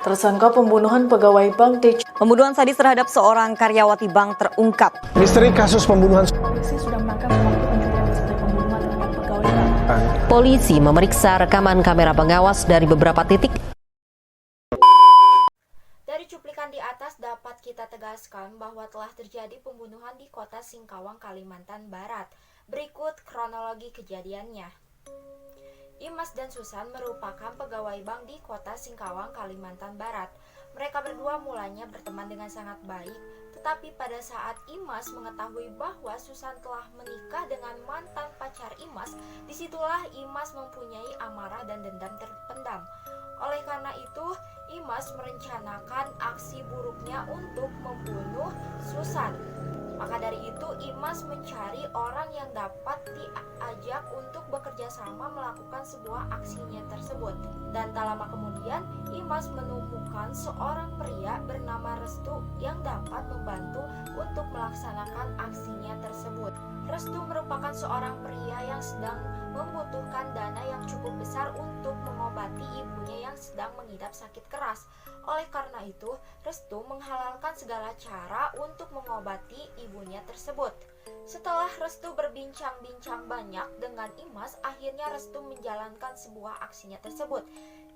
Tersangka pembunuhan pegawai bank di Pembunuhan sadis terhadap seorang karyawati bank terungkap. Misteri kasus pembunuhan. polisi sudah menangkap pelaku pencurian disertai pembunuhan terhadap pegawai bank. Polisi memeriksa rekaman kamera pengawas dari beberapa titik. Dari cuplikan di atas dapat kita tegaskan bahwa telah terjadi pembunuhan di kota Singkawang, Kalimantan Barat. Berikut kronologi kejadiannya. Imas dan Susan merupakan pegawai bank di kota Singkawang, Kalimantan Barat. Mereka berdua mulanya berteman dengan sangat baik, tetapi pada saat Imas mengetahui bahwa Susan telah menikah dengan mantan pacar Imas, disitulah Imas mempunyai amarah dan dendam terpendam. Oleh karena itu, Imas merencanakan aksi buruknya untuk membunuh Susan. Maka dari itu, Imas mencari orang yang dapat diajak untuk bekerja sama melakukan sebuah aksinya tersebut. Dan tak lama kemudian, Imas menemukan seorang pria bernama Restu yang dapat membantu untuk melaksanakan aksinya tersebut. Restu merupakan seorang pria yang sedang membutuhkan dana yang cukup besar untuk mengobati ibunya yang sedang mengidap sakit keras. Oleh karena itu, Restu menghalalkan segala cara untuk mengobati ibunya tersebut. Setelah Restu berbincang-bincang banyak dengan Imas, akhirnya Restu menjalankan sebuah aksinya tersebut,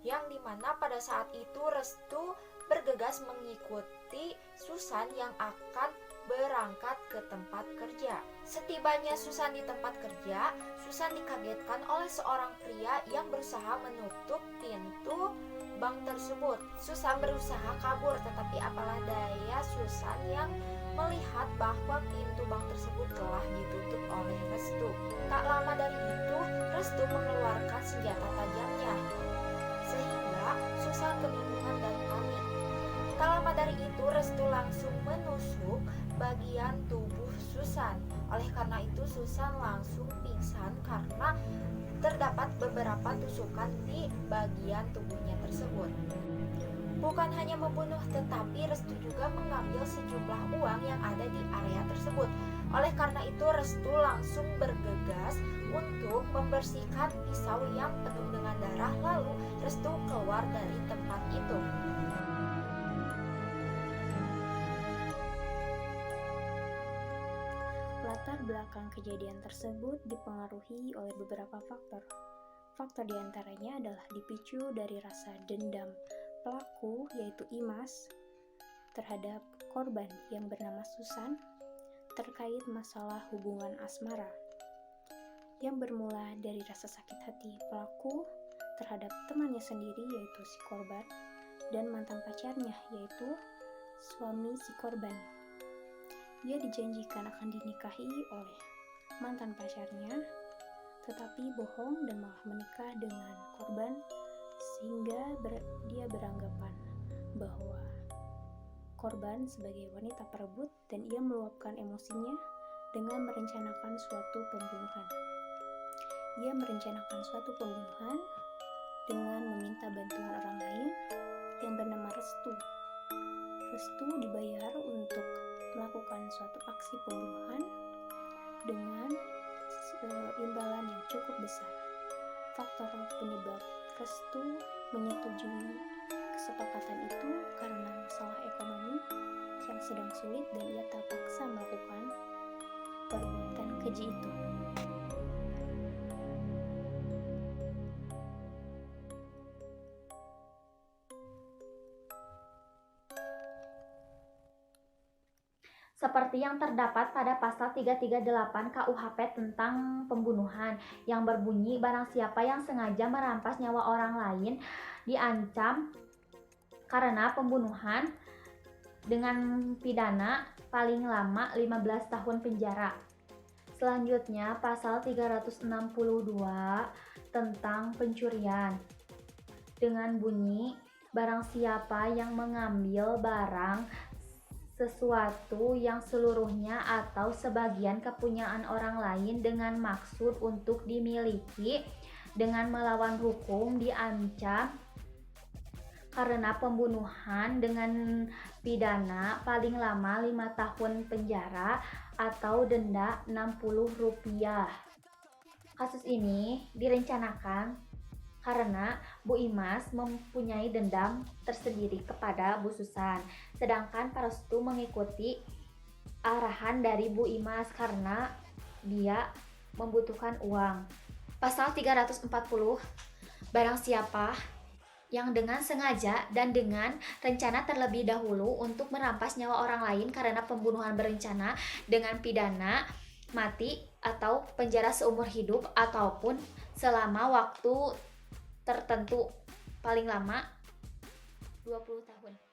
yang dimana pada saat itu Restu bergegas mengikuti Susan yang akan berangkat ke tempat kerja. Setibanya Susan di tempat kerja, Susan dikagetkan oleh seorang pria yang berusaha menutup pintu bank tersebut. Susan berusaha kabur, tetapi apalah daya Susan yang melihat bahwa pintu bank tersebut telah ditutup oleh Restu. Tak lama dari itu, Restu mengeluarkan senjata tajamnya, sehingga Susan kebingungan dan panik. Tak lama dari itu, Restu langsung menusuk bagian tubuh Susan. Oleh karena itu, Susan langsung pingsan karena terdapat beberapa tusukan di bagian tubuhnya tersebut. Bukan hanya membunuh, tetapi Restu juga mengambil sejumlah uang yang ada di area tersebut. Oleh karena itu, Restu langsung bergegas untuk membersihkan pisau yang penuh dengan darah, lalu Restu keluar dari tempat itu. Latar belakang kejadian tersebut dipengaruhi oleh beberapa faktor. Faktor diantaranya adalah dipicu dari rasa dendam pelaku, yaitu Imas, terhadap korban yang bernama Susan terkait masalah hubungan asmara, yang bermula dari rasa sakit hati pelaku terhadap temannya sendiri, yaitu si korban, dan mantan pacarnya, yaitu suami si korban. Dia dijanjikan akan dinikahi oleh mantan pacarnya, tetapi bohong dan malah menikah dengan korban, sehingga dia beranggapan bahwa korban sebagai wanita perebut dan ia meluapkan emosinya dengan merencanakan suatu pembunuhan. Ia merencanakan suatu pembunuhan dengan meminta bantuan orang lain yang bernama Restu. Restu dibayar untuk melakukan suatu aksi pembunuhan dengan imbalan yang cukup besar. Faktor penyebab Restu menyetujui kesepakatan itu karena masalah ekonomi yang sedang sulit dan ia terpaksa melakukan perbuatan keji itu. Seperti yang terdapat pada pasal 338 KUHP tentang pembunuhan yang berbunyi barang siapa yang sengaja merampas nyawa orang lain diancam karena pembunuhan dengan pidana paling lama 15 tahun penjara. Selanjutnya pasal 362 tentang pencurian dengan bunyi barang siapa yang mengambil barang sesuatu yang seluruhnya atau sebagian kepunyaan orang lain dengan maksud untuk dimiliki dengan melawan hukum diancam karena pembunuhan dengan pidana paling lama 5 tahun penjara atau denda Rp60. Kasus ini direncanakan karena Bu Imas mempunyai dendam tersendiri kepada Bu Susan, sedangkan Parastu mengikuti arahan dari Bu Imas karena dia membutuhkan uang. Pasal 340, barang siapa yang dengan sengaja dan dengan rencana terlebih dahulu untuk merampas nyawa orang lain karena pembunuhan berencana dengan pidana mati atau penjara seumur hidup ataupun selama waktu tertentu paling lama 20 tahun.